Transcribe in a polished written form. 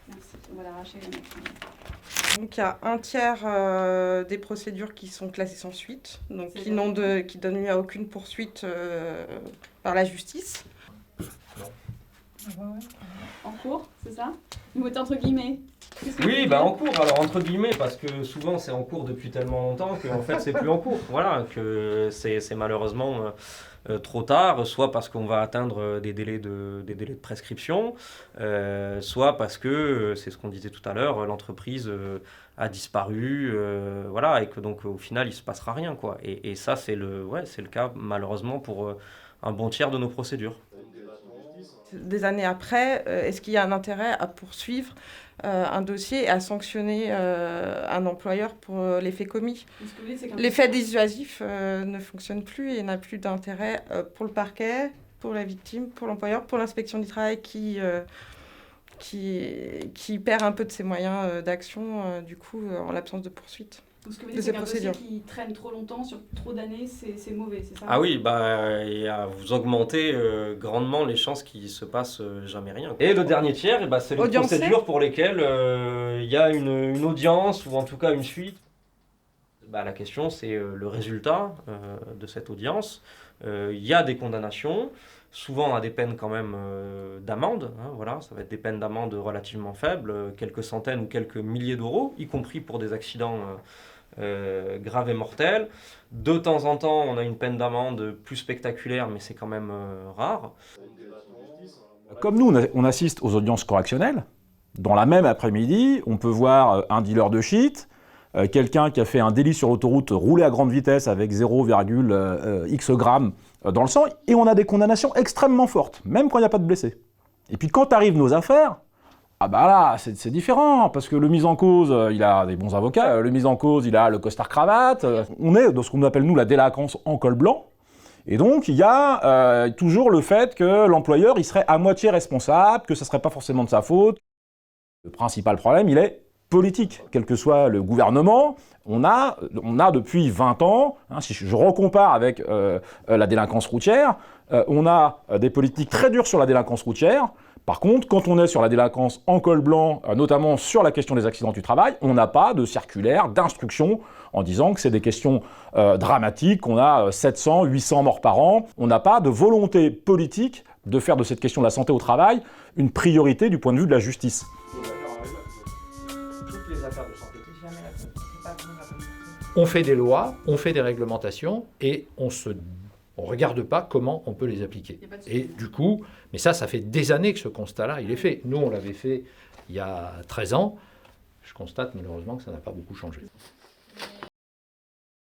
Merci, on va l'arracher. Donc il y a un tiers des procédures qui sont classées sans suite, donc qui donnent lieu à aucune poursuite par la justice. En cours, c'est ça? Vous mettez entre guillemets. Oui, en cours, alors entre guillemets, parce que souvent c'est en cours depuis tellement longtemps qu'en fait c'est plus en cours. Voilà, que c'est malheureusement trop tard, soit parce qu'on va atteindre des délais de prescription, soit parce que, c'est ce qu'on disait tout à l'heure, l'entreprise a disparu, voilà, et que donc au final il se passera rien, quoi. Et ça c'est le cas malheureusement pour un bon tiers de nos procédures. Des années après, est-ce qu'il y a un intérêt à poursuivre un dossier et à sanctionner un employeur pour les faits commis? L'effet dissuasif ne fonctionne plus et n'a plus d'intérêt pour le parquet, pour la victime, pour l'employeur, pour l'inspection du travail qui perd un peu de ses moyens d'action du coup en l'absence de poursuite. Donc, ce que vous dites, c'est qu'un dossier qui traîne trop longtemps, sur trop d'années, c'est mauvais, c'est ça? Ah oui, vous augmentez grandement les chances qu'il se passe jamais rien. Et le dernier tiers, c'est les procédures pour lesquelles il y a une audience ou en tout cas une suite. La question, c'est le résultat de cette audience. Il y a des condamnations, souvent à des peines quand même d'amende. Voilà, ça va être des peines d'amende relativement faibles, quelques centaines ou quelques milliers d'euros, y compris pour des accidents grave et mortel. De temps en temps, on a une peine d'amende plus spectaculaire, mais c'est quand même rare. Comme nous, on assiste aux audiences correctionnelles, dans la même après-midi, on peut voir un dealer de shit, quelqu'un qui a fait un délit sur autoroute, rouler à grande vitesse avec 0,x grammes dans le sang, et on a des condamnations extrêmement fortes, même quand il n'y a pas de blessés. Et puis quand arrivent nos affaires, là, c'est différent, parce que le mis en cause, il a des bons avocats, le mis en cause, il a le costard-cravate. On est dans ce qu'on appelle, nous, la délinquance en col blanc. Et donc, il y a toujours le fait que l'employeur, il serait à moitié responsable, que ce ne serait pas forcément de sa faute. Le principal problème, il est politique. Quel que soit le gouvernement, on a depuis 20 ans, si je recompare avec la délinquance routière, on a des politiques très dures sur la délinquance routière. Par contre, quand on est sur la délinquance en col blanc, notamment sur la question des accidents du travail, on n'a pas de circulaire, d'instruction en disant que c'est des questions dramatiques, qu'on a 700, 800 morts par an. On n'a pas de volonté politique de faire de cette question de la santé au travail une priorité du point de vue de la justice. On fait des lois, on fait des réglementations et on regarde pas comment on peut les appliquer. Et du coup, mais ça fait des années que ce constat-là, il est fait. Nous, on l'avait fait il y a 13 ans. Je constate malheureusement que ça n'a pas beaucoup changé.